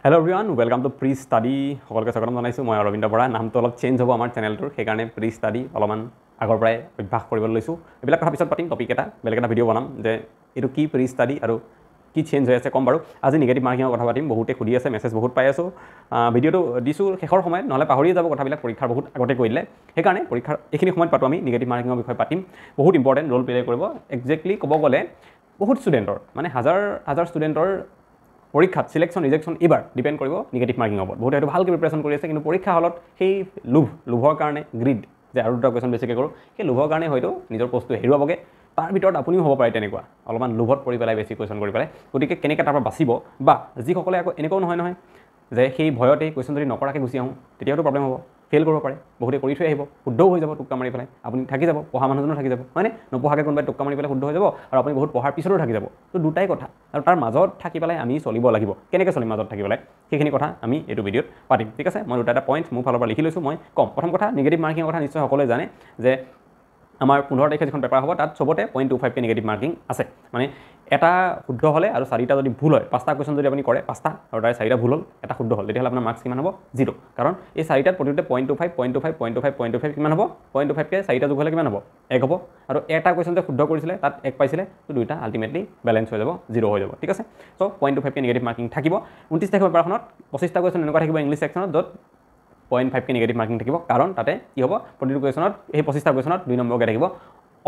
Hello everyone, welcome to Pre-Study. সকলকে স্বাগতম জনাইছো মই অৰবিন্দ বৰা। নামটো অলপ চেঞ্জ হ'ব আমাৰ চেনেলটোৰ, সেইকাৰণে Pre-Study অলপমান আগৰ পৰাই অভ্যাস কৰিবলৈ লৈছো। এইবিলাক কথা পিছত পাতিম, টপিক এটা বেলেগ এটা ভিডিঅ' বনাম যে এইটো কি Pre-Study আৰু কি চেঞ্জ হৈ আছে কম বাৰু। আজি নিগেটিভ মাৰ্কিঙৰ কথা পাতিম, বহুতে সুধি আছে, মেছেজ বহুত পাই আছো। ভিডিঅ'টো দিছো শেষৰ সময়ত, নহ'লে পাহৰিয়ে যাব কথাবিলাক, পৰীক্ষাৰ বহুত আগতে কৈ দিলে। সেইকাৰণে পৰীক্ষাৰ এইখিনি সময়ত পাতো আমি নিগেটিভ মাৰ্কিঙৰ বিষয়ে পাতিম। বহুত ইম্পৰ্টেণ্ট ৰোল প্লে কৰিব। একজেক্টলি ক'ব গ'লে বহুত ষ্টুডেণ্টৰ মানে হাজাৰ হাজাৰ ষ্টুডেণ্টৰ পৰীক্ষাত সিলেকশ্যন ৰিজেকশ্যন এইবাৰ ডিপেণ্ড কৰিব নিগেটিভ মাৰ্কিঙৰ ওপৰত। বহুতে হয়তো ভালকৈ প্ৰিপাৰেশ্যন কৰি আছে, কিন্তু পৰীক্ষা হলত সেই লোভৰ কাৰণে গ্ৰীড যে আৰু দুটা কুৱেশ্যন বেছিকৈ কৰোঁ, সেই লোভৰ কাৰণে হয়তো নিজৰ পষ্টটো হেৰুৱাবগৈ। তাৰ ভিতৰত আপুনিও হ'ব পাৰে তেনেকুৱা, অলপমান লোভত পৰি পেলাই বেছি কুৱেশ্যন কৰি পেলাই। গতিকে কেনেকৈ তাৰ পৰা বাচিব, বা যিসকলে আকৌ এনেকুৱাও নহয় যে সেই ভয়তে কুৱেশ্যন যদি নকৰাকৈ গুচি আহোঁ, তেতিয়াওতো প্ৰব্লেম হ'ব, ফেইল কৰিব পাৰে। বহুতে কৰি থৈ আহিব, শুদ্ধও হৈ যাব টোক্কা মাৰি পেলাই, আপুনি থাকি যাব, পঢ়া মানুহজনো থাকি যাব, হয়নে? নপঢ়াকৈ কোনোবাই টোক্কা মাৰি পেলাই শুদ্ধ হৈ যাব, আৰু আপুনি বহুত পঢ়াৰ পিছতো থাকি যাব। তো দুটাই কথা, আৰু তাৰ মাজত থাকি পেলাই আমি চলিব লাগিব। কেনেকৈ চলিম মাজত থাকি পেলাই, সেইখিনি কথা আমি এইটো ভিডিঅ'ত পাতিম, ঠিক আছে? মই দুটা পইণ্ট মোৰ ফালৰ পৰা লিখি লৈছোঁ, মই কম। প্ৰথম কথা, নিগেটিভ মাৰ্কিঙৰ কথা নিশ্চয় সকলোৱে জানে যে আমাৰ 15 তাৰিখে যিখন পেপাৰ হ'ব তাত চবতে 0.25কে নিগেটিভ মাৰ্কিং আছে। মানে এটা শুদ্ধ হ'লে আৰু 4টা যদি ভুল হয়, 5টা কুৱেশ্যন যদি আপুনি কৰে, 5টা আৰু তাৰে 4টা ভুল হ'ল, এটা শুদ্ধ হ'ল, তেতিয়াহ'লে আপোনাৰ মাৰ্কছ কিমান হ'ব? 0। কাৰণ এই 4টাত প্ৰতিটোতে 0.25 কিমান হ'ব? 0.25কে 4টা যোগ হ'লে কিমান হ'ব? 1 হ'ব। আৰু এটা কুৱেশ্যন যে শুদ্ধ কৰিছিলে তাত 1 পাইছিলে, তো দুইটা আল্টিমেটলি বেলেঞ্চ হৈ যাব, 0 হৈ যাব, ঠিক আছে? চ' 0.25কে নিগেটিভ মাৰ্কিং থাকিব। 29 তাৰিখৰ পেপাৰখনত 25টা কুৱেশ্যন এনেকুৱা থাকিব ইংলিছ ছেকশ্যনত, য'ত 0.5কে নিগেটিভ মাৰ্কিং থাকিব। কাৰণ তাতে কি হ'ব, প্ৰতিটো কুৱেশ্যনত সেই 25টা কুৱেশ্যনত 2 নম্বৰকৈ থাকিব।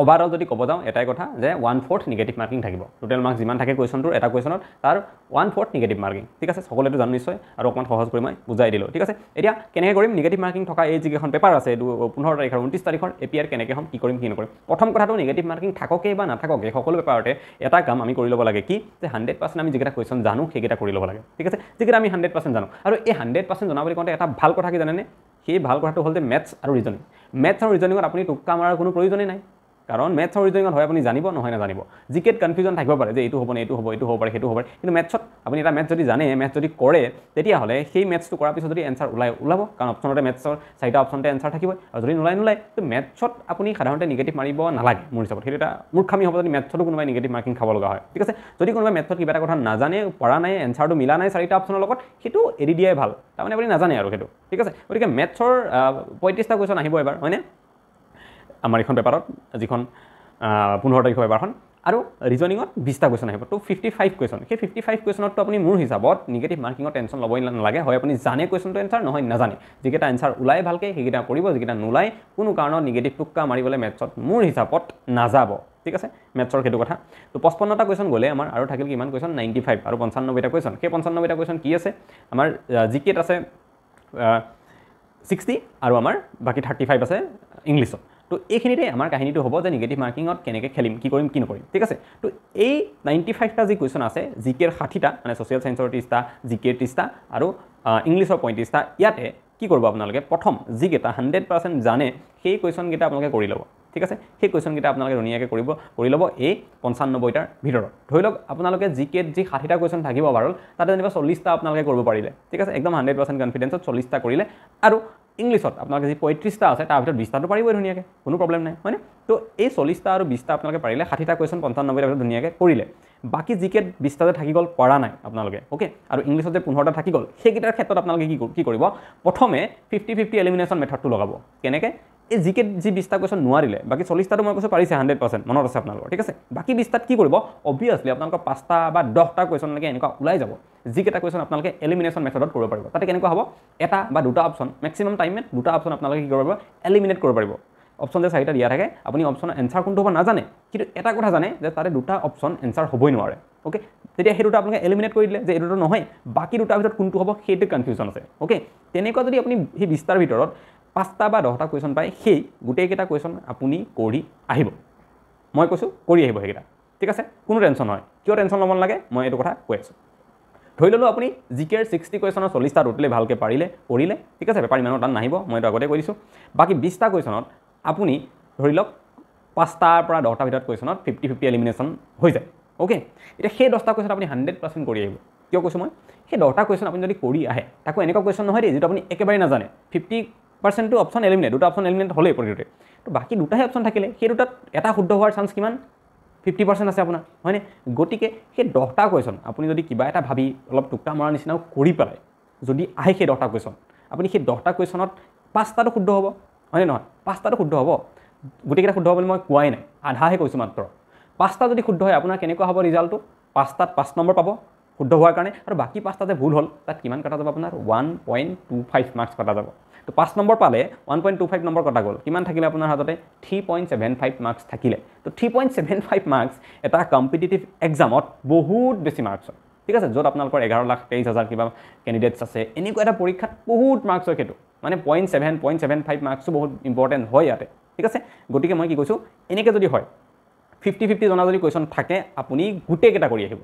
অভাৰঅল যদি ক'ব যাওঁ এটাই কথা যে 1/4 নিগেটিভ মাৰ্কিং থাকিব। টোটেল মাৰ্কছ যিমান থাকে কুৱেশ্যনটোৰ এটা কুৱেশ্যনত, তাৰ 1/4 নিগেটিভ মাৰ্কিং, ঠিক আছে? সকলোৱেতো জানো নিশ্চয়, আৰু অকণমান সহজ কৰি মই বুজাই দিলোঁ, ঠিক আছে? এতিয়া কেনেকৈ কৰিম নিগেটিভ মাৰ্কিং থকা এই যিকেইখন পেপাৰ আছে, 15 তাৰিখ আৰু 29 তাৰিখৰ এপিআৰ কেনেকৈ হ'ম, কি কৰিম কি নকৰিম। প্ৰথম কথাটো, নিগেটিভ মাৰ্কিং থাককেই বা নাথাককে সকলো পেপাৰতে এটা কাম আমি কৰি ল'ব লাগে, কি যে 100% আমি যিকেইটা কুৱেশ্যন জানো সেইকেইটা কৰি ল'ব লাগে, ঠিক আছে? যিকেইটা আমি 100% জানো। আৰু এই 100% জনা বুলি কওঁতে এটা ভাল কথা কি জানেনে? সেই ভাল কথাটো হ'ল যে মেথছ আৰু ৰিজনিং। মেথছ আৰু ৰিজনিঙত আপুনি টোক্কা মাৰাৰ কোনো প্ৰয়োজনেই নাই। কাৰণ মেথছ আৰু ৰিজনিঙত হয় আপুনি জানিব, নহয় নাজানিব। জিকেত কনফিউজন থাকিব পাৰে যে এইটো হ'ব নে এইটো হ'ব, এইটো হ'ব পাৰে সেইটো হ'ব পাৰে, কিন্তু মেথছত আপুনি এটা মেথছ যদি জানে, মেথছ যদি কৰে, তেতিয়াহ'লে সেই মেথছটো কৰাৰ পিছত যদি এনচাৰ ওলাব, কাৰণ অপশ্যনতে মেথছৰ 4টা অপশ্যনতে এনচাৰ থাকিবই, আৰু যদি নোলায়, তো মেথছত আপুনি সাধাৰণতে নিগেটিভ মাৰিব নালাগে মোৰ হিচাপত। সেইটো এটা মূৰ্খামি হ'ব যদি মেথছতো কোনোবাই নিগেটিভ মাৰ্কিং খাব লগা হয়, ঠিক আছে? যদি কোনোবাই মেথছত কিবা এটা কথা নাজানে, পৰা নাই, এনচাৰটো মিলা নাই 4টা অপশ্যনৰ লগত, সেইটো এৰি দিয়াই ভাল। তাৰমানে আপুনি নাজানে আৰু সেইটো, ঠিক আছে? গতিকে মেথছৰ 35টা কুৱেশ্যন আহিব এবাৰ, হয়নে? আমাৰ এইখন পেপাৰত, যিখন 15 তাৰিখৰ পেপাৰখন, আৰু ৰিজনিঙত 20টা কুৱেশ্যন আহিব, তো 55 কুৱেশ্যন। সেই 55 কুৱেশ্যনততো আপুনি মোৰ হিচাপত নিগেটিভ মাৰ্কিঙৰ টেনশ্যন ল'বই নালাগে। হয় আপুনি জানে কুৱেশ্যনটো এনচাৰ, নহয় নাজানে। যিকেইটা এনচাৰ ওলাই ভালকৈ সেইকেইটা কৰিব, যিকেইটা নোলায় কোনো কাৰণত নিগেটিভ টোক্কা মাৰিবলৈ মেথছত মোৰ হিচাপত নাযাব, ঠিক আছে? মেথছৰ সেইটো কথা। তো 55টা কুৱেশ্যন গ'লে আমাৰ আৰু থাকিল কিমান কুৱেশ্যন? 95 আৰু 95টা কুৱেশ্যন। সেই 95টা কুৱেশ্যন কি আছে? আমাৰ জিকেত আছে 60, আৰু আমাৰ বাকী 35 আছে ইংলিছত। তো এইখিনিতে আমাৰ কাহিনীটো হ'ব যে নিগেটিভ মাৰ্কিঙত কেনেকৈ খেলিম, কি কৰিম কি নকৰিম, ঠিক আছে? তো এই 95টা যি কুৱেশ্যন আছে, জিকেৰ 60টা, মানে ছ'চিয়েল ছায়েন্সৰ 30টা, জিকেৰ 30টা, আৰু ইংলিছৰ 35টা, ইয়াতে কি কৰিব আপোনালোকে? প্ৰথম যিকেইটা 100% জানে সেই কুৱেশ্যনকেইটা আপোনালোকে কৰি ল'ব, ঠিক আছে? সেই কুৱেশ্যনকেইটা আপোনালোকে ধুনীয়াকৈ কৰি ল'ব এই 95টাৰ ভিতৰত। ধৰি লওক আপোনালোকে জিকেত যি 60টা কুৱেশ্যন থাকিব বাৰু, তাতে যেনিবা 40টা আপোনালোকে কৰিব পাৰিলে, ঠিক আছে? একদম 100% কনফিডেঞ্চত 40টা কৰিলে। আৰু ইংলিছত আপোনালোকে যি 35টা আছে তাৰ ভিতৰত 20টাটো পাৰিবই ধুনীয়াকৈ, কোনো প্ৰব্লেম নাই, হয়নে? তো এই 40টা আৰু 20টা আপোনালোকে পাৰিলে, 60টা কুৱেশ্যন 95টাৰ ভিতৰত ধুনীয়াকৈ কৰিলে। বাকী জিকেত 20টা যে থাকি গ'ল, পৰা নাই আপোনালোকে, অ'কে? আৰু ইংলিছত যে 15টা থাকি গ'ল, সেইকেইটাৰ ক্ষেত্ৰত আপোনালোকে কি কৰিব? প্ৰথমে 50-50 এলিমিনেশ্যন মেথডটো লগাব। কেনেকৈ? এই জিকেত যি 20টা কুৱেশ্যন নোৱাৰিলে, বাকী 40টাটো মই কৈছোঁ পাৰিছে 100%, মনত আছে আপোনালোকৰ, ঠিক আছে? বাকী 20টাত কি কৰিব? অবভিয়াছলি আপোনালোকৰ 5টা বা 10টা কুৱেশ্যনলৈকে এনেকুৱা ওলাই যাব, যিকেইটা কুৱেশ্যন আপোনালোকে এলিমিনেশ্যন মেথডত কৰিব পাৰিব। তাতে কেনেকুৱা হ'ব? এটা বা দুটা অপশ্যন, মেক্সিমাম টাইমত দুটা অপশ্যন আপোনালোকে কি কৰিব পাৰিব? এলিমিনেট কৰিব পাৰিব। অপশ্যন যে 4টা দিয়া থাকে, আপুনি অপশ্যনৰ এনচাৰ কোনটো হ'ব নাজানে, কিন্তু এটা কথা জানে যে তাৰে দুটা অপশ্যন এনচাৰ হ'বই নোৱাৰে, অ'কে? তেতিয়া সেই দুটা আপোনালোকে এলিমিনেট কৰি দিলে যে এইটোতো নহয়, বাকী দুটাৰ ভিতৰত কোনটো হ'ব সেইটো কনফিউজন আছে, অ'কে? তেনেকুৱা যদি আপুনি সেই 20টাৰ ভিতৰত 5টা বা 10টা কুৱেশ্যন পায়, সেই গোটেইকেইটা কুৱেশ্যন আপুনি কৰি আহিব। মই কৈছোঁ কৰি আহিব সেইকেইটা, ঠিক আছে? কোনো টেনশ্যন নহয়। কিয় টেনশ্যন ল'ব নালাগে, মই এইটো কথা কৈ আছোঁ। ধৰি ল'লোঁ আপুনি জিকেৰ 60 কুৱেশ্যনৰ 40টা টোটেলি ভালকৈ পাৰিলে, কৰিলে, ঠিক আছে? পেপাৰ ইমানো টান নাহিব, মই এইটো আগতে কৈ দিছোঁ। বাকী 20টা কুৱেশ্যনত আপুনি ধৰি লওক 5টাৰ পৰা 10টাৰ ভিতৰত কুৱেশ্যনত 50-50 এলিমিনেশ্যন হৈ যায়, অ'কে? এতিয়া সেই 10টা কুৱেশ্যন আপুনি 100% কৰি আহিব। কিয় কৈছোঁ মই? সেই 10টা কুৱেশ্যন আপুনি যদি কৰি আহে, তাকো এনেকুৱা কুৱেশ্যন নহয় দেই যিটো আপুনি একেবাৰে নাজানে, 50%টো অপশ্যন এলিমিনেট, দুটা অপশ্যন এলিমিনেট হ'লেই প্ৰতিটোতে, তো বাকী দুটাহে অপশ্যন থাকিলে, সেই দুটাত এটা শুদ্ধ হোৱাৰ চান্স কিমান? 50% আছে আপোনাৰ হয়নে গতিকে সেই 10টা কুৱেশ্যন আপুনি যদি কিবা এটা ভাবি অলপ টুকটা মৰাৰ নিচিনাও কৰি পেলাই যদি আহে সেই 10টা কুৱেশ্যন আপুনি সেই 10টা কুৱেশ্যনত 5টাটো শুদ্ধ হ'ব হয়নে নহয় 5টাটো শুদ্ধ হ'ব গোটেইকেইটা শুদ্ধ হ'ব বুলি মই কোৱাই নাই আধাহে কৈছোঁ মাত্ৰ 5টা যদি শুদ্ধ হয় আপোনাৰ কেনেকুৱা হ'ব ৰিজাল্টটো 5টাত 5 নম্বৰ পাব শুদ্ধ হোৱাৰ কাৰণে আৰু বাকী 5টা যে ভুল হ'ল তাত কিমান কটা যাব আপোনাৰ 1.25 মাৰ্কছ কটা যাব তো 5 নম্বৰ পালে 1.25 নম্বৰ কটা গ'ল কিমান থাকিলে আপোনাৰ হাততে 3.75 মাৰ্কছ থাকিলে তো 3.75 মাৰ্কছ এটা কম্পিটিটিভ এক্সামত বহুত বেছি মাৰ্কছ হয় ঠিক আছে য'ত আপোনালোকৰ 11,23,000 কিবা কেণ্ডিডেটছ আছে এনেকুৱা এটা পৰীক্ষাত বহুত মাৰ্কছ হয় সেইটো মানে 0.75 মাৰ্কছো বহুত ইম্পৰ্টেণ্ট হয় ইয়াতে ঠিক আছে গতিকে মই কি কৈছোঁ এনেকৈ যদি হয় 50-50 জনা যদি কুৱেশ্যন থাকে আপুনি গোটেইকেইটা কৰি আহিব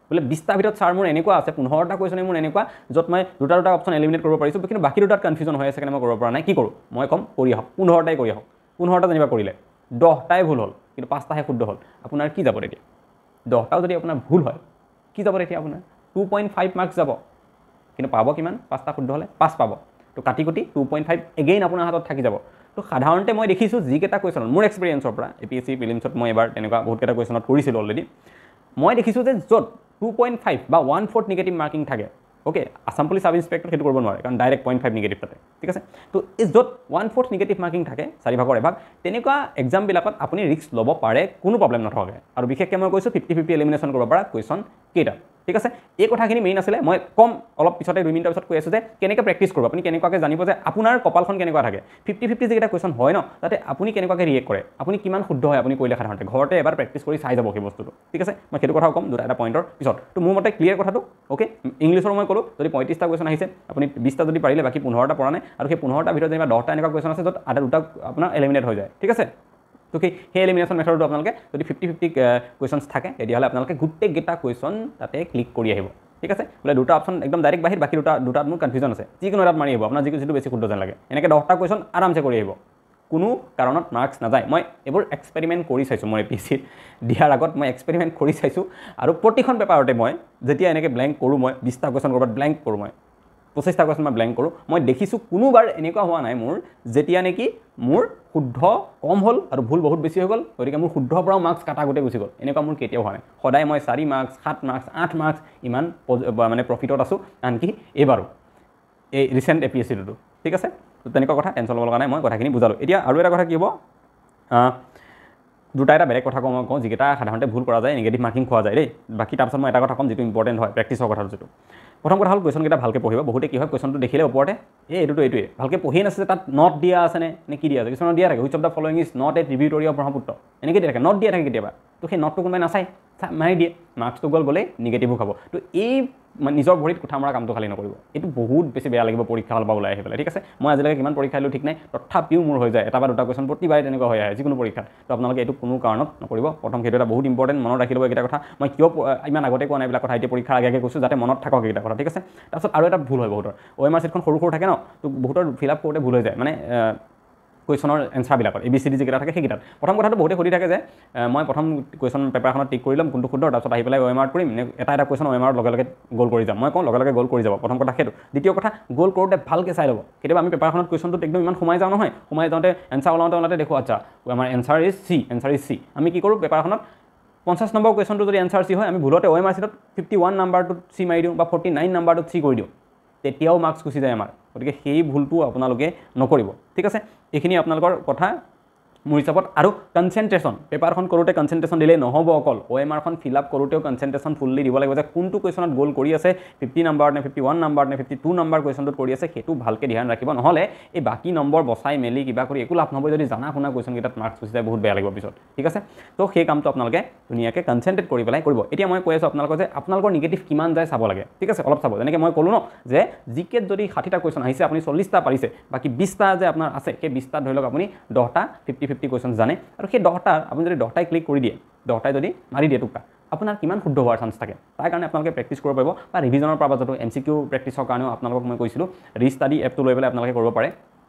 বোলে 20টা ভিতৰত ছাৰ মোৰ এনেকুৱা আছে 15টা কুৱেশ্যনে মোৰ এনেকুৱা য'ত মই দুটা অপশ্যন এলিমিনেট কৰিব পাৰিছোঁ কিন্তু বাকী দুটাত কনফিউজন হৈ আছে কাৰণে মই কৰিব পৰা নাই কি কৰোঁ মই ক'ম কৰি আহক 15টাই কৰি আহক 15টা যেনিবা কৰিলে 10টাই ভুল হ'ল কিন্তু 5টাহে শুদ্ধ হ'ল আপোনাৰ কি যাব তেতিয়া 10টাও যদি আপোনাৰ ভুল হয় কি যাব তেতিয়া আপোনাৰ 2.5 মাৰ্কছ যাব কিন্তু পাব কিমান 5টা শুদ্ধ হ'লে 5 পাব তো কাটি কুটি 2.5 এগেইন আপোনাৰ হাতত থাকি যাব তো সাধাৰণতে মই দেখিছোঁ যিকেইটা কুৱেশ্যনত মোৰ এক্সপিৰিয়েঞ্চৰ পৰা APSC প্ৰিলিমছত মই এবাৰ তেনেকুৱা বহুতকেইটা কুৱেশ্যনত কৰিছিলোঁ অলৰেডি মই দেখিছোঁ যে য'ত 2.5 বা 1/4 নিগেটিভ মাৰ্কিং থাকে okay Assam police sub inspector সেইটো কৰিব নোৱাৰে কাৰণ ডাইৰেক্ট 0.5 নিগেটিভ থাকে ঠিক আছে তো এই য'ত 1/4 নিগেটিভ মাৰ্কিং থাকে 4 ভাগৰ এভাগ তেনেকুৱা এক্সামবিলাকত আপুনি ৰিস্ক ল'ব পাৰে কোনো প্ৰব্লেম নথকাকৈ আৰু বিশেষকৈ মই কৈছোঁ 50-50 এলিমিনেশ্যন কৰিব পৰা কুৱেশ্যন কেইটা ঠিক আছে এই কথাখিনি মেইন আছিলে মই কম অলপ পিছতে 2 মিনিটৰ পিছত কৈ আছোঁ যে কেনেকৈ প্ৰেক্টিছ কৰিব আপুনি কেনেকুৱাকৈ জানিব যে আপোনাৰ কপালখন কেনেকুৱা থাকে 50-50 যিকেইটা কুৱেশ্যন হয় ন তাতে আপুনি কেনেকুৱাকৈ ৰিয়েক্ট কৰে আপুনি কিমান শুদ্ধ হয় আপুনি কৰিলে সাধাৰণতে ঘৰতে এবাৰ প্ৰেক্টিছ কৰি চাই যাব সেই বস্তুটো ঠিক আছে মই সেইটো কথাও ক'ম দুটা এটা পইণ্টৰ পিছত তো মোৰ মতে ক্লিয়াৰ কথাটো ওকে ইংলিছৰ মই ক'লোঁ যদি 35টা কুৱেশ্যন আহিছে আপুনি 20টা যদি পাৰিলে বাকী 15টা পৰা নাই আৰু সেই 15টাৰ ভিতৰত যেনিবা 10টা এনেকুৱা কুৱেশ্যন আছে য'ত আধা দুটা আপোনাৰ এলিমিনেট হৈ যায় ঠিক আছে তো সেই এলিমিনেশ্যন মেথডটো আপোনালোকে যদি 50-50 কুৱেশ্যনছ থাকে তেতিয়াহ'লে আপোনালোকে গোটেইকেইটা কুৱেশ্যন তাতে ক্লিক কৰি আহিব ঠিক আছে বোলে দুটা অপশ্যন একদম ডাইৰেক্ট বাহিৰ বাকী দুটাত মোৰ কনফিউজন আছে যিকোনো এটাত মাৰি আহিব আপোনাৰ যিটো বেছি শুদ্ধ যেন লাগে এনেকৈ 10টা কুৱেশ্যন আৰামছে কৰি আহিব কোনো কাৰণত মাৰ্কছ নাযায় মই এইবোৰ এক্সপেৰিমেণ্ট কৰি চাইছোঁ মই APSCত দিয়াৰ আগত মই এক্সপেৰিমেণ্ট কৰি চাইছোঁ আৰু প্ৰতিখন পেপাৰতে মই যেতিয়া এনেকৈ ব্লেংক কৰোঁ মই 20টা কুৱেশ্যন ক'ৰবাত ব্লেংক কৰোঁ মই 25টা কুৱেশ্যন মই ব্লেংক কৰোঁ মই দেখিছোঁ কোনোবাৰ এনেকুৱা হোৱা নাই মোৰ যেতিয়া নেকি মোৰ শুদ্ধ কম হ'ল আৰু ভুল বহুত বেছি হৈ গ'ল গতিকে মোৰ শুদ্ধৰ পৰাও মাৰ্কছ কাটা গোটেই গুচি গ'ল এনেকুৱা মোৰ কেতিয়াও হোৱা নাই সদায় মই 4 মাৰ্কছ 7 মাৰ্কছ 8 মাৰ্কছ ইমান মানে প্ৰফিটত আছোঁ আনকি এইবাৰো এই ৰিচেণ্ট APSCটোতো ঠিক আছে তো তেনেকুৱা কথা টেনশ্যন ল'ব লগা নাই মই কথাখিনি বুজালোঁ এতিয়া আৰু এটা কথা কি হ'ব দুটা এটা বেলেগ কথা কওঁ যিকেইটা সাধাৰণতে ভুল কৰা যায় নিগেটিভ মাৰ্কিং খোৱা যায় দেই বাকী তাৰপিছত মই এটা কথা ক'ম যিটো ইম্পৰ্টেণ্ট হয় প্ৰেক্টিছৰ কথাটো যিটো প্ৰথম কথা হ'ল কুৱেশ্যনকেইটা ভালকৈ পঢ়িব বহুতে কি হয় কুৱেশ্যনটো দেখিলে ওপৰতে এইটোৱে ভালকৈ পঢ়িয়ে নাছিলে তাত নট দিয়া আছেনে নে কি দিয়া আছে কিছুমানৰ দিয়া থাকে which of the following is not a ট্ৰিবিউটৰি অফ ব্ৰহ্মপুত্ৰ এনেকৈ দিয়া থাকে নট দিয়া থাকে কেতিয়াবা তো সেই নটটো কোনোবাই নাচায় মাৰি দিয়ে মাৰ্কছটো গ'লেই নিগেটিভো খাব তো এই নিজৰ ভৰিত কুঠা মৰা কামটো খালী নকৰিব এইটো বহুত বেছি বেয়া লাগিব পৰীক্ষা হলৰ পৰা ওলাই আহি পেলাই ঠিক আছে মই আজিলৈকে কিমান পৰীক্ষা দিলোঁ ঠিক নাই তথাপিও মোৰ হৈ যায় এটা বা দুটা কুৱেশ্যন প্ৰতিবাৰে তেনেকুৱা হৈ আহে যিকোনো পৰীক্ষাত তো আপোনালোকে এইটো কোনো কাৰণত নকৰিব প্ৰথম সেইটো এটা বহুত ইম্পৰ্টেণ্ট মনত ৰাখি ল'ব এইকেইটা কথা মই কিয় ইমান আগতে কোৱা নাই এইবিলাক কথা এতিয়া পৰীক্ষাৰ আগে কৈছোঁ যাতে মনত থাকক এইকেইটা কথা ঠিক আছে তাৰপিছত আৰু এটা ভুল হয় বহুতৰ OMR চিটখন সৰু থাকে ন তো বহুতৰ ফিল আপ কৰোঁতে ভুল হৈ যায় মানে কুৱেশ্যনৰ এনচাৰবিলাকত ABCD যিকেইটা থাকে সেইকেইটাত প্ৰথম কথাটো বহুতে সুধি থাকে যে মই প্ৰথম কুৱেশ্যন পেপাৰখনত টিক কৰি ল'ম কোনটো শুদ্ধ তাৰপিছত আহি পেলাই OMR কৰিম নে এটা কুৱেশ্যন OMR লগে গ'ল কৰি যাম মই কওঁ লগে গ'ল কৰি যাব প্ৰথম কথা সেইটো দ্বিতীয় কথা গ'ল কৰোঁতে ভালকৈ চাই ল'ব কেতিয়াবা আমি পেপাৰখনত কুৱেশ্যনটোত একদম ইমান সোমাই যাওঁ নহয় সোমাই যাওঁতে এনচাৰ ওলাওঁতে দেখোঁ আচ্ছা আমাৰ এনচাৰ ইজ চি আমি কি কৰোঁ পেপাৰখনত 50 নম্বৰ কুৱেশ্যনটো যদি এনচাৰ চি হয় আমি ভুলতে OMR চিটত 51 নাম্বাৰটোত চি মাৰি দিওঁ বা 49 নাম্বাৰটোত চি কৰি দিওঁ তেতিয়াও মাৰ্কছ গুচি যায় আমাৰ গতিকে সেই ভুলটো আপোনালোকে নকৰিব ঠিক আছে এইখিনি আপোনালোকৰ কথা মোৰ হিচাপত আৰু কনচেনট্ৰেশ্যন পেপাৰখন কৰোঁতে কনচেনট্ৰেশ্যন দিলেই নহ'ব অকল OMRখন ফিল আপ কৰোঁতেও কনচেনট্ৰেশ্যন ফুল্লি দিব লাগিব যে কোনটো কুৱেশ্যনত গ'ল কৰি আছে 50 নাম্বাৰ নে 51 নাম্বাৰ নে 52 নাম্বাৰ কুৱেশ্যনটোত কৰি আছে সেইটো ভালকৈ ধ্যান ৰাখিব নহ'লে এই বাকী নম্বৰ বচাই মেলি কিবা কৰি একো লাভ নহ'ব যদি জানা শুনা কুৱেশ্যনকেইটাত মাৰ্কছ গুচি যায় বহুত বেয়া লাগিব পিছত ঠিক আছে তো সেই কামটো আপোনালোকে ধুনীয়াকৈ কনচেনট্ৰেট কৰি পেলাই কৰিব এতিয়া মই কৈ আছোঁ আপোনালোকৰ যে আপোনালোকৰ নিগেটিভ কিমান যায় চাব লাগে ঠিক আছে অলপ চাব যেনেকৈ মই ক'লোঁ ন যে জিকেত যদি 60টা কুৱেশ্যন আহিছে আপুনি 40টা পাৰিছে বাকী 20টা যে আপোনাৰ আছে সেই 20টাত ধৰি লওক আপুনি 10টা 50-50 কুৱেশ্যন জানে আৰু সেই 10টাৰ আপুনি যদি 10টাই ক্লিক কৰি দিয়ে 10টাই যদি মাৰি দিয়ে টুকা আপোনাৰ কিমান শুদ্ধ হোৱাৰ চান্স থাকে তাৰ কাৰণে আপোনালোকে প্ৰেক্টিছ কৰিব পাৰিব বা ৰিভিজনৰ পৰা যিটো MCQ প্ৰেক্টিছৰ কাৰণেও আপোনালোকক মই কৈছিলোঁ ৰিষ্টাডি এপটো লৈ পেলাই আপোনালোকে কৰিব পাৰে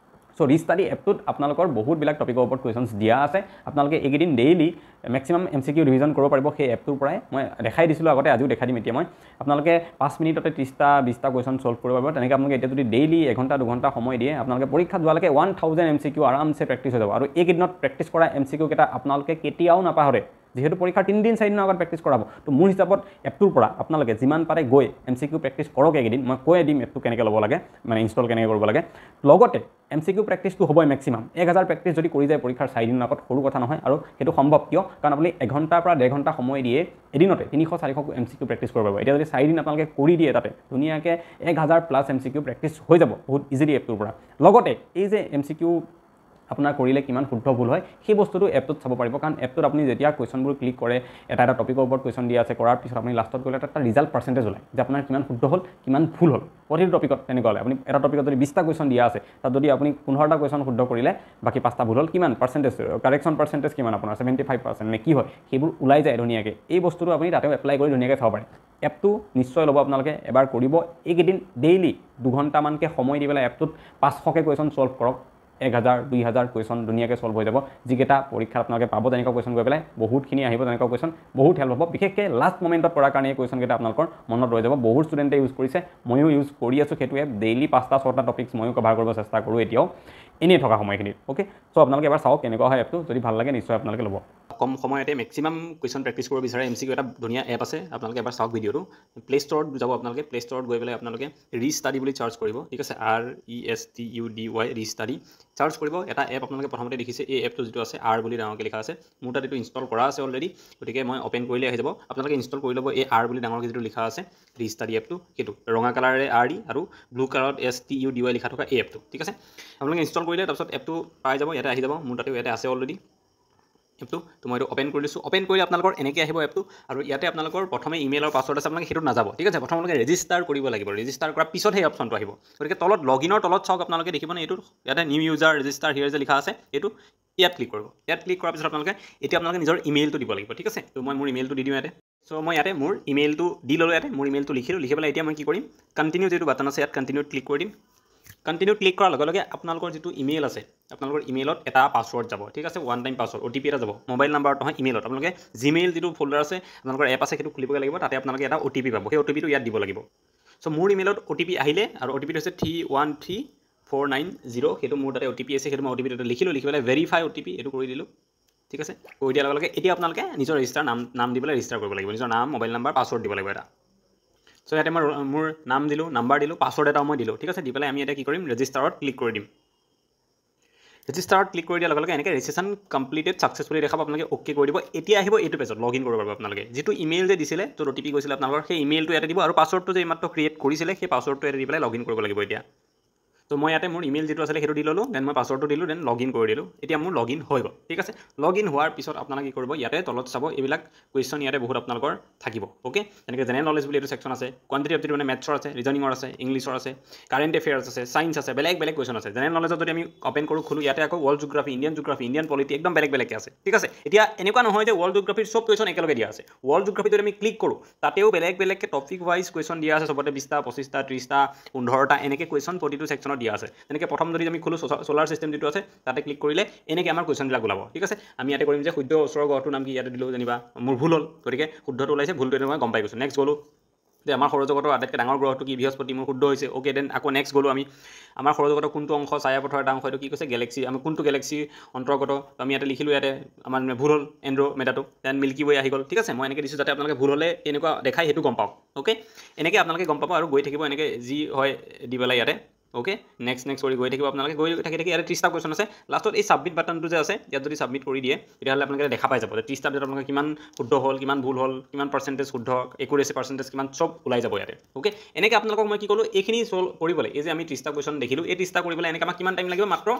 সো ৰিষ্টাডি এপটোত আপোনালোকৰ বহুতবিলাক টপিকৰ ওপৰত কুৱেশ্যনছ দিয়া আছে আপোনালোকে এইকেইদিন ডেইলি মেক্সিমাম MCQ ৰিভিজন কৰিব পাৰিব সেই এপটোৰ পৰাই মই দেখাই দিছিলোঁ আগতে আজিও দেখাই দিম এতিয়া মই আপোনালোকে 5 মিনিটতে 30টা 20টা কুৱেশ্যন সলভ কৰিব পাৰিব তেনেকৈ আপোনালোকে এতিয়া যদি ডেইলি 1 ঘণ্টা 2 ঘণ্টা সময় দিয়ে আপোনালোকে পৰীক্ষাত যোৱালৈকে 1000 MCQ আৰামছে প্ৰেক্টিছ হৈ যাব আৰু এইকেইদিনত প্ৰেক্টিছ কৰা MCQ কেইটা আপোনালোকে কেতিয়াও নাপাহৰে যিহেতু পৰীক্ষাৰ 3 দিন 4 দিনৰ আগত প্ৰেক্টিছ কৰাব তো মোৰ হিচাপত এপটোৰ পৰা আপোনালোকে যিমান পাৰে গৈ MCQ প্ৰেক্টিছ কৰক এইকেইদিন মই কৈ দিম এপটো কেনেকৈ ল'ব লাগে মানে ইনষ্টল কেনেকৈ কৰিব লাগে লগতে MCQ প্ৰেক্টিছটো হ'বই মেক্সিমাম 1000 প্ৰেক্টিছ যদি কৰি যায় পৰীক্ষাৰ 4 দিনৰ আগত সৰু কথা নহয় আৰু সেইটো সম্ভৱ কিয় কাৰণ আপুনি 1 ঘণ্টাৰ পৰা 1.5 ঘণ্টা সময় দিয়ে এদিনতে 300-400 MCQ প্ৰেক্টিছ কৰিব পাৰিব এতিয়া যদি 4 দিন আপোনালোকে কৰি দিয়ে তাতে ধুনীয়াকৈ 1000+ MCQ প্ৰেক্টিছ হৈ যাব বহুত ইজিলি এপটোৰ পৰা লগতে এই যে MCQ আপোনাৰ কৰিলে কিমান শুদ্ধ ভুল হয় সেই বস্তুটো এপটোত চাব পাৰিব কাৰণ এপটোত আপুনি যেতিয়া কুৱেশ্যনবোৰ ক্লিক কৰে এটা টপিকৰ ওপৰত কুৱেশ্যন দিয়া আছে কৰাৰ পিছত আপুনি লাষ্টত গ'লে এটা ৰিজাল্ট পাৰ্চেণ্টেজ ওলায় যে আপোনাৰ কিমান শুদ্ধ হ'ল কিমান ভুল হ'ল প্ৰতিটো টপিকত তেনেকুৱা হ'লে আপুনি এটা টপিকত যদি 20টা কুৱেশ্যন দিয়া আছে তাত যদি আপুনি 15টা কুৱেশ্যন শুদ্ধ কৰিলে বাকী 5টা ভুল হ'ল কিমান পাৰ্চেণ্টেজ কাৰেকশ্যন পাৰ্চেণ্টেজ কিমান আপোনাৰ 75% নে কি হয় সেইবোৰ ওলাই যায় ধুনীয়াকৈ এই বস্তুটো আপুনি তাতেও এপ্লাই কৰি ধুনীয়াকৈ চাব পাৰে এপটো নিশ্চয় ল'ব আপোনালোকে এবাৰ কৰিব এইকেইদিন ডেইলি 2 ঘণ্টামানকৈ সময় দি পেলাই এপটোত 500কৈ কুৱেশ্যন ছল্ভ কৰক 1000-2000 কুৱেশ্যন ধুনীয়াকৈ ছল্ভ হৈ যাব যিকেইটা পৰীক্ষাত আপোনালোকে পাব তেনেকুৱা কুৱেশ্যন গৈ পেলাই বহুতখিনি আহিব তেনেকুৱা কুৱেশ্যন বহুত হেল্প হ'ব বিশেষকৈ লাষ্ট মোমেণ্টত পঢ়াৰ কাৰণে এই কুৱেশ্যনকেইটা আপোনালোকৰ মনত ৰৈ যাব বহুত ষ্টুডেণ্টে ইউজ কৰিছে ময়ো ইউজ কৰি আছোঁ সেইটো এপ ডেইলি 5টা-6টা টপিকছ ময়ো কভাৰ কৰিব চেষ্টা কৰোঁ এতিয়াও এনেই থকা সময়খিনিত অ'কে চ' আপোনালোকে এবাৰ চাওক কেনেকুৱা হয় এপটো যদি ভাল লাগে নিশ্চয় আপোনালোকে ল'ব কম সময়তে মেক্সিমাম কুৱেশ্যন প্ৰেক্টিছ কৰিব বিচাৰে MCQ এটা ধুনীয়া এপ আছে আপোনালোকে এবাৰ চাওক ভিডিঅ'টো প্লে ষ্ট'ৰত যাব আপোনালোকে প্লে ষ্ট'ৰত গৈ পেলাই আপোনালোকে ৰিষ্টাডি বুলি চাৰ্চ কৰিব ঠিক আছে RESTUDY ৰিষ্টাডি চাৰ্চ কৰিব এটা এপ আপোনালোকে প্ৰথমতে দেখিছে এই এপটো যিটো আছে R বুলি ডাঙৰকৈ লিখা আছে মোৰ তাত এইটো ইনষ্টল কৰা আছে অলৰেডি গতিকে মই অ'পেন কৰিলে আহি যাব আপোনালোকে ইনষ্টল কৰি ল'ব এই R বুলি ডাঙৰকৈ যিটো লিখা আছে ৰিষ্টাডি এপটো সেইটো ৰঙা কালাৰেৰে RE আৰু ব্লু কালাৰত STUDY লিখা থকা এই এপটো ঠিক আছে আপোনালোকে ইনষ্টল কৰিলে তাৰপিছত এপটো পাই যাব ইয়াতে আহি যাব মোৰ তাতেও ইয়াতে আছে অলৰেডি এপটো তো মই এইটো অ'পেন কৰি দিছোঁ অ'পেন কৰি আপোনালোকৰ এনেকৈ আহিব এপটো আৰু ইয়াতে আপোনালোকৰ প্ৰথমে ইমেইলৰ পাছৱৰ্ড আছে আপোনালোকে সেইটো নাযাব ঠিক আছে প্ৰথমে ৰেজিষ্টাৰ কৰিব লাগিব ৰেজিষ্টাৰ কৰাৰ পিছত সেই অপশ্যনটো আহিব গতিকে তলত লগইনৰ তলত চাওক আপোনালোকে দেখিবনে এইটো ইয়াতে নিউ ইউজাৰ ৰেজিষ্টাৰ হিয়াৰ যে লিখা আছে এইটো ইয়াত ক্লিক কৰিব ইয়াত ক্লিক কৰাৰ পিছত আপোনালোকে এতিয়া আপোনালোকে নিজৰ ইমেইলটো দিব লাগিব ঠিক আছে তো মই মোৰ ইমেইলটো দি দিওঁ ইয়াতে চ' মই ইয়াতে মোৰ ইমেইলটো দি ল'লোঁ ইয়াতে মোৰ ইমেইলটো লিখি পেলাই এতিয়া মই কি কৰিম কণ্টিনিউ যিটো বাটন আছে ইয়াত কণ্টিনিউত ক্লিক কৰি দিম কণ্টিনিউ ক্লিক কৰাৰ লগে লগে আপোনালোকৰ যিটো ইমেইল আছে আপোনালোকৰ ইমেইলত এটা পাছৱৰ্ড যাব ঠিক আছে ওৱান টাইম পাছৱৰ্ড OTP এটা যাব মোবাইল নাম্বাৰত নহয় ইমেইলত আপোনালোকে জিমেইল যিটো ফ'ল্ডাৰ আছে আপোনালোকৰ এপ আছে সেইটো খুলিবগৈ লাগিব তাতে আপোনালোকে এটা OTP পাব সেই OTPটো ইয়াত দিব লাগিব চ' মোৰ ইমেইলত OTP আহিলে আৰু OTPটো হৈছে 313490 সেইটো মোৰ তাতে OTP আছে সেইটো মই OTPটো লিখি পেলাই ভেৰিফাই OTP এইটো কৰি দিলোঁ ঠিক আছে কৰি দিয়াৰ লগে লগে এতিয়া আপোনালোকে নিজৰ ৰেজিষ্টাৰ নাম দি পেলাই ৰেজিষ্টাৰ কৰিব লাগিব নিজৰ নাম মোবাইল নাম্বাৰ পাছৱৰ্ড দিব লাগিব এটা চ' ইয়াতে মই মোৰ নাম দিলোঁ নাম্বাৰ দিলোঁ পাছৱৰ্ড এটাও মই দিলোঁ ঠিক আছে দি পেলাই আমি এতিয়া কি কৰিম ৰেজিষ্টাৰত ক্লিক কৰি দিম ৰেজিষ্টাৰত ক্লিক কৰি দিয়াৰ লগে লগে এনেকৈ ৰেজিষ্ট্ৰেশ্যন কমপ্লিটেড ছাকচেছফুলি দেখাব আপোনালোকে অ'কে কৰি দিব এতিয়া আহিব এইটো পেজত লগ ইন কৰিব পাৰিব আপোনালোকে যিটো ইমেইল যে দিছিলে য'ত OTP গৈছিলে আপোনালোকৰ সেই ইমেইলটো ইয়াতে দিব আৰু পাছৱৰ্ডটো যে এইমাত্ৰ ক্ৰিয়েট কৰিছিলে সেই পাছৱৰ্ডটো ইয়াতে দি পেলাই লগ ইন কৰিব লাগিব এতিয়া তো মই ইয়াতে মোৰ ইমেইল যিটো আছিলে সেইটো দি ল'লোঁ দেন মই পাছৱৰ্ডটো দিলোঁ দেন লগ ইন কৰি দিলোঁ এতিয়া মোৰ লগ ইন হৈ গ'ল ঠিক আছে লগ ইন হোৱাৰ পিছত আপোনালোকে কি কৰিব ইয়াতে তলত চাব এইবিলাক কুৱেশ্যন ইয়াতে বহুত আপোনালোকৰ থাকিব অ'কে তেনেকৈ জেনেৰেল নলেজ বুলি এইটো ছেকশ্যন আছে কোৱান্টিটি অপটিটি মানে মেথছৰ আছে ৰিজনিঙৰ আছে ইংলিছৰ আছে কাৰেণ্ট এফেয়াৰ্ছ আছে ছায়েন্স আছে বেলেগ কুৱেশ্যন আছে জেনেৰেল নলেজত যদি আমি অ'পেন কৰোঁ খোলোঁ ইয়াতে আকৌ ৱৰ্ল্ড জিঅ'গ্ৰাফী ইণ্ডিয়ান পলিটি একদম বেলেগকৈ আছে ঠিক আছে এতিয়া এনেকুৱা নহয় যে ৱৰ্ল্ড জিঅ'গ্ৰাফীৰ চব কুৱেশ্যন একেলগে দিয়া আছে ৱৰ্ল্ড জিঅ'গ্ৰাফী যদি আমি ক্লিক কৰোঁ তাতেও বেলেগকৈ টপিক ৱাইজ কুৱেশ্যন দিয়া আছে চবতে 20টা 25টা 30টা 15টা এনেকৈ কুৱেশ্যন প্ৰতিটো ছেকশ্যনত দিয়া আছে তেনেকৈ প্ৰথম যদি আমি খোলোঁ সোলাৰ চিষ্টেম যিটো আছে তাতে ক্লিক কৰিলে এনেকৈ আমাৰ কুৱেশ্যনবিলাক ওলাব ঠিক আছে আমি ইয়াতে কৰিম যে শুদ্ধ ওচৰৰ গ্ৰহটোৰ নাম কি ইয়াতে দিলোঁ যেনিবা মোৰ ভুল হ'ল গতিকে শুদ্ধটো ওলাইছে ভুলটো এইটো মই গম পাই গৈছোঁ নেক্সট গ'লোঁ যে আমাৰ সৌৰজগতৰ আটাইতকৈ ডাঙৰ গ্ৰহটো কি বৃহস্পতি মোৰ শুদ্ধ হৈছে অ'কে দেন আকৌ নেক্সট গ'লোঁ আমি আমাৰ সৌৰজগতৰ কোনটো অংশ ছায়াপথৰ এটা অংশ এইটো কি কৈছে গেলেক্সি আমি কোনটো গেলেক্সি অন্তৰ্গত আমি ইয়াতে লিখিলোঁ ইয়াতে আমাৰ ভুল হ'ল এণ্ড্ৰ'মেডাটো দেন মিল্কি ৱে আহি গ'ল ঠিক আছে মই এনেকৈ দিছোঁ যাতে আপোনালোকে ভুল হ'লে এনেকুৱা দেখাই সেইটো গম পাওক অ'কে এনেকৈ আপোনালোকে গম পাব আৰু গৈ থাকিব এনেকৈ যি হয় দি পেলাই ইয়াতে অ'কে নেক্সট কৰি গৈ থাকিব আপোনালোকে গৈ থাকি ইয়াতে 30টা কুৱেশ্যন আছে লাষ্টত এই ছাবমিট বাটনটো যে আছে ইয়াত যদি ছাবমিট কৰি দিয়ে তেতিয়াহ'লে আপোনালোকে দেখা পাই যাব যে 30টা ভিতৰত আপোনালোকে কিমান শুদ্ধ হ'ল কিমান ভুল হ'ল কিমান পাৰ্চেণ্টেজ শুদ্ধ একুৰেচি পাৰ্চেণ্টেজ কিমান চব ওলাই যাব ইয়াতে অ'কে এনেকৈ আপোনালোকক মই কি ক'লোঁ এইখিনি ছল্ভ কৰিবলৈ এই যে আমি 30টা কুৱেশ্যন দেখিলোঁ এই 30টা কৰিবলৈ এনেকৈ আমাক কিমান টাইম লাগিব মাত্ৰ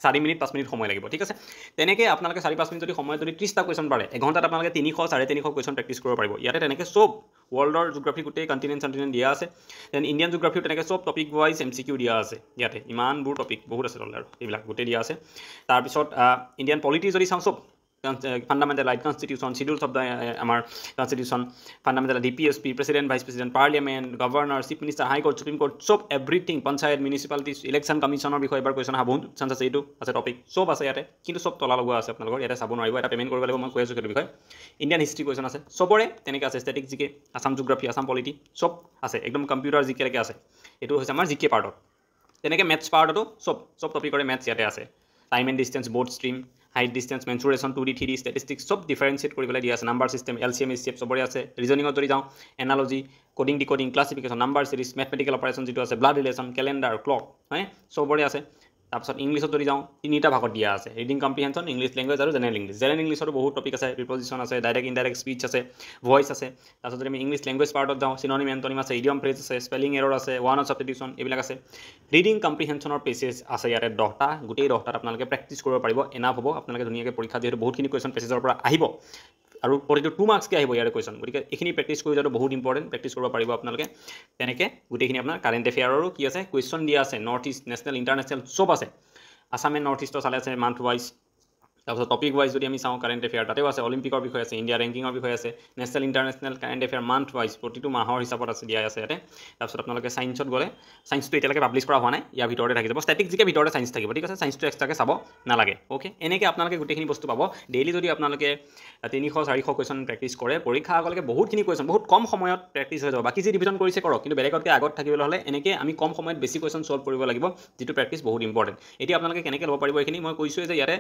4 মিনিট 5 মিনিট সময় লাগিব ঠিক আছে তেনেকৈ আপোনালোকে 4-5 মিনিট যদি সময় যদি 30টা কুৱেশ্যন পাৰে এঘণ্টাত আপোনালোকে 300-350 কুৱেশ্যন প্ৰেক্টিছ কৰিব পাৰিব ইয়াতে তেনেকৈ চব ৱৰ্ল্ডৰ জিঅ'গ্ৰাফী গোটেই কণ্টিনেণ্ট দিয়া আছে দেন ইণ্ডিয়ান জিঅ'গ্ৰাফীও তেনেকৈ চব টপিক ৱাইজ MCQ দিয়া আছে ইয়াতে ইমানবোৰ টপিক বহুত আছে আৰু এইবিলাক গোটেই দিয়া আছে তাৰপিছত ইণ্ডিয়ান পলিটি যদি চাওঁ চব fundamental right constitution schedules of the আমাৰ constitution fundamental DPSP president vice president parliament governor chief minister high court supreme court চব এভৰিথিং পঞ্চায়ত মিউনিচিপালিটিজ ইলেকশ্যন কমিশ্যনৰ বিষয়ে এবাৰ কুৱেশ্যন অহা বহুত চান্স আছে এইটো আছে টপিক চব আছে ইয়াতে কিন্তু চব তলা লগোৱা আছে আপোনালোকৰ ইয়াতে চাব নোৱাৰিব এটা পে'মেণ্ট কৰিব লাগিব মই কৈ আছোঁ সেইটো বিষয়ে ইণ্ডিয়ান হিষ্ট্ৰী কুৱেশ্যন আছে চবৰে তেনেকৈ আছে ষ্টেটিক জিকে আছাম জিঅ'গ্ৰাফী আছাম পলিটি চব আছে একদম কম্পিউটাৰ জিকে আছে এইটো হৈছে আমাৰ জিকে পাৰ্টত তেনেকৈ মেথছ পাৰ্টতো চব টপিকৰে মেথছ ইয়াতে আছে time and distance boat stream height distance mensuration 2D 3D statistics চব ডিফাৰেঞ্চিয়েট কৰি পেলাই দিয়া আছে নাম্বাৰ ছিষ্টেম LCM HCF চবৰে আছে ৰিজনিঙত যদি যাওঁ analogy coding decoding classification number series mathematical operation যিটো আছে ব্লাড ৰিলেশ্যন কেলেণ্ডাৰ ক্লক হয় চবৰে আছে তাৰপিছত ইংলিছত যদি যাওঁ তিনিটা ভাগত দিয়া আছে ৰিডিং কম্প্ৰিহেনশ্যন ইংলিছ লেংগুৱেজ আৰু জেনেৰেল ইংলিছৰো বহুত টপিক আছে প্ৰিপজিশ্যন আছে ডাইৰেক্ট ইনডাইৰেক্ট স্পীচ আছে ভইচ আছে তাৰপিছত যদি আমি ইংলিছ লেংগুৱেজ পাৰ্টত যাওঁ চিননিম এণ্টনিম আছে ইডিয়ম ফ্ৰেজ আছে স্পেলিং এৰৰ আছে ওৱান অফ ছাবষ্টিটিউশ্যন এইবিলাক আছে ৰিডিং কম্প্ৰিহেনশ্যনৰ পেজেছ আছে ইয়াতে 10টা গোটেই 10টাত আপোনালোকে প্ৰেক্টিছ কৰিব পাৰিব এনাফ হ'ব আপোনালোকে ধুনীয়াকৈ পৰীক্ষা যিহেতু বহুতখিনি কুৱেশ্যন পেজেছৰ পৰা আহিব আৰু প্ৰতিটো 2 মাৰ্কছকৈ আহিব ইয়াৰ কুৱেশ্যন গতিকে এইখিনি প্ৰেক্টিছ কৰি যোৱাটো বহুত ইম্পৰ্টেণ্ট প্ৰেক্টিছ কৰিব পাৰিব আপোনালোকে তেনেকৈ গোটেইখিনি আপোনাৰ কাৰেণ্ট এফেয়াৰৰো কি আছে কুৱেশ্যন দিয়া আছে নৰ্থ ইষ্ট নেশ্যনেল ইণ্টাৰনেশ্যনেল চব আছে আসাম এণ্ড নৰ্থ ইষ্টৰ চালে আছে মান্থ ৱাইজ তাৰপিছত টপিক ৱাইজ যদি আমি চাওঁ কাৰেণ্ট এফেয়াৰ তাতেও আছে অলিম্পিকৰ বিষয়ে আছে ইণ্ডিয়া ৰেংকিঙৰ বিষয়ে আছে national international current affair month wise প্ৰতিটো মাহৰ হিচাপত আছে দিয়া আছে ইয়াতে তাৰপিছত আপোনালোকে ছায়েন্সত গ'লে ছায়েন্সটো এতিয়ালৈকে পাব্লিছ কৰা হোৱা নাই ইয়াৰ ভিতৰতে থাকি যাব ষ্টেটিক জিকে ভিতৰতে ছায়েন্স থাকিব ঠিক আছে ছায়েন্সটো এক্সট্ৰাকৈ চাব নালাগে অ'কে এনেকৈ আপোনালোকে গোটেইখিনি বস্তু পাব ডেইলি যদি আপোনালোকে 300-400 কুৱেশ্যন প্ৰেক্টিছ কৰে পৰীক্ষা আগলৈকে বহুতখিনি কুৱেশ্যন বহুত কম সময়ত প্ৰেক্টিছ হৈ যাব বাকী যি ৰিভিজন কৰিছে কৰক কিন্তু বেলেগতকৈ আগত থাকিবলৈ হ'লে এনেকৈ আমি কম সময়ত বেছি কুৱেশ্যন ছল্ভ কৰিব লাগিব যিটো প্ৰেক্টিছ বহুত ইম্পৰ্টেণ্ট এতিয়া আপোনালোকে কেনেকৈ ল'ব পাৰিব এইখিনি মই কৈছোঁৱে যে ইয়াতে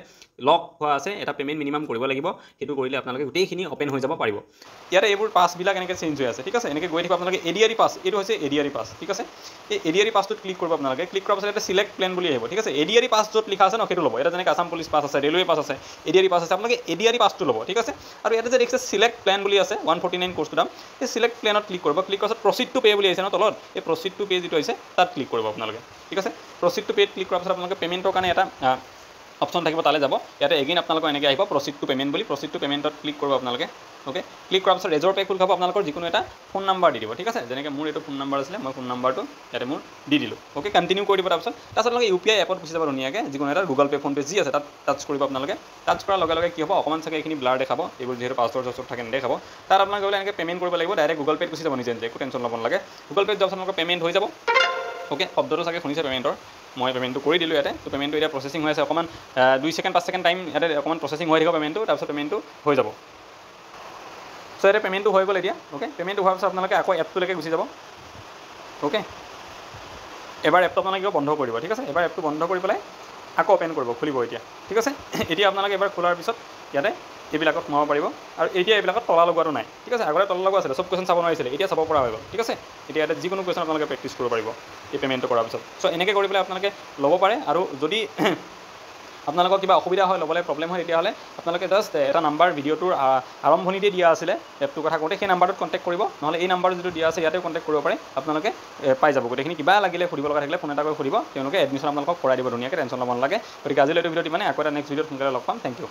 লক হোৱা আছে এটা পেমেণ্ট মিনিমাম কৰিব লাগিব সেইটো কৰিলে আপোনালোকে গোটেইখিনি অপেন হৈ যাব পাৰিব ইয়াতে এইবোৰ পাছবিলাক এনেকৈ চেঞ্জ হৈ আছে ঠিক আছে এনেকৈ গৈ থাকিব আপোনালোকে এডিআৰি পাছ এইটো হৈছে এডিআৰি পাছ ঠিক আছে এই এডিআৰি পাছটোত ক্লিক কৰিব আপোনালোকে ক্লিক কৰাৰ পাছত এটা চিলেক্ট প্লেন বুলি আহিব ঠিক আছে এডিআৰি পাছ য'ত লিখা আছে ন সেইটো ল'ব এটা যেনেকৈ আসাম পুলিচ পাছ আছে ৰেলৱে পাছ আছে এডিআৰি পাছ আছে আপোনালোকে এডিআৰি পাছটো ল'ব ঠিক আছে আৰু ইয়াতে যে দেখিছে চিলেক্ট প্লেন বুলি আছে 149 কোৰ্ছটো দাম এই চিলেক্ট প্লেনত ক্লিক কৰিব ক্লিক কৰাৰ পাছত প্ৰচিড টু পে বুলি আহিছে ন তলত এই প্ৰচিড টু পে যিটো আহিছে তাত ক্লিক কৰিব আপোনালোকে ঠিক আছে প্ৰচিড টু পেত ক্লিক কৰাৰ পাছত আপোনালোকে পে'মেণ্টৰ কাৰণে এটা অপশ্যন থাকিব তালৈ যাব ইয়াতে এগেইন আপোনালোকৰ এনেকৈ আহিব প্ৰচিড টু পে'মেণ্ট বুলি প্ৰচিড টু পে'মেণ্টত ক্লিক কৰিব আপোনালোকে অ'কে ক্লিক কৰাৰ পাছত ৰেজৰ পে খোল খাব আপোনালোকৰ যিকোনো এটা ফোন নাম্বাৰ দি দিব ঠিক আছে যেনেকৈ মোৰ এইটো ফোন নাম্বাৰ আছিলে মই ফোন নাম্বাৰটো ইয়াতে মোৰ দি দিলোঁ অ'কে কণ্টিনিউ কৰি দিব তাৰপিছত আপোনালোকে UPI এপত গুচি যাব ধুনীয়াকৈ যিকোনো এটা গুগল পে' ফোন পে' যি আছে তাত টাচ কৰিব আপোনালোকে টাচ কৰাৰ লগে লগে কি হ'ব অকণমান চাগে এইখিনি ব্লাৰ দেখাব এইবোৰ যিহেতু পাছৱৰ্ড চাছৱৰ্ড থাকে নেদেখাব তাত আপোনালোকে বোলে এনেকৈ পে'মেণ্ট কৰিব লাগিব ডাইৰেক্ট গুগল পে'ত গুচি যাব নিজে একো টেনশ্যন ল'ব নালাগে গুগল পে'ত যোৱাৰ পাছত আপোনালোকৰ পে'মেণ্ট হৈ যাব অ'কে শব্দটো চাগে শুনিছে পে'মেণ্টৰ মই পে'মেণ্টটো কৰি দিলোঁ ইয়াতে তো পে'মেণ্টটো এতিয়া প্ৰচেছিং হৈ আছে অকণমান 2 ছেকেণ্ড 5 ছেকেণ্ড টাইম ইয়াতে অকণমান প্ৰচেছিং হৈ থাকিব পে'মেণ্টটো তাৰপিছত পে'মেণ্টটো হৈ যাব চ' ইয়াতে পে'মেণ্টটো হৈ গ'ল এতিয়া অ'কে পে'মেণ্টটো হোৱাৰ পাছত আপোনালোকে আকৌ এপটোলৈকে গুচি যাব অ'কে এবাৰ এপটো আপোনালোকে বন্ধ কৰিব ঠিক আছে এবাৰ এপটো বন্ধ কৰি পেলাই আকৌ অ'পেন কৰিব খুলিব এতিয়া ঠিক আছে এতিয়া আপোনালোকে এবাৰ খোলাৰ পিছত ইয়াতে এইবিলাকত সোমাব পাৰিব আৰু এতিয়া এইবিলাকত তলা লগোৱাটো নাই ঠিক আছে আগতে তলা লগোৱা আছিলে চব কুৱেশ্যন চাব নোৱাৰিছিলে এতিয়া চাব পৰা হৈ গ'ল ঠিক আছে এতিয়া ইয়াতে যিকোনো কুৱেশ্যন আপোনালোকে প্ৰেক্টিছ কৰিব পাৰিব এই পে'মেণ্টটো কৰাৰ পিছত চ' এনেকৈ কৰি পেলাই আপোনালোকে ল'ব পাৰে আৰু যদি আপোনালোকৰ কিবা অসুবিধা হয় ল'বলৈ প্ৰব্লেম হয় তেতিয়াহ'লে আপোনালোকে জাষ্ট এটা নাম্বাৰ ভিডিঅ'টোৰ আৰম্ভণিতে দিয়া আছিলে এপটোৰ কথা কওঁতে সেই নাম্বাৰটোত কণ্টেক্ট কৰিব নহ'লে এই নাম্বাৰ যিটো দিয়া আছে ইয়াতেও কণ্টেক্ট কৰিব পাৰে আপোনালোকে পাই যাব গোটেইখিনি কিবা লাগিলে সুধিব লগা থাকিলে ফোন এটা কৰি সুধিব তেওঁলোকে এডমিশ্যন আপোনালোকক কৰাই দিব ধুনীয়াকৈ টেনশ্যন ল'ব নালাগে গতিকে আজিলৈ এইটো ভিডিঅ'টো মানে আকৌ এটা নেক্সট ভিডিঅ'ত সোনকালে লগ পাম থেংক ইউ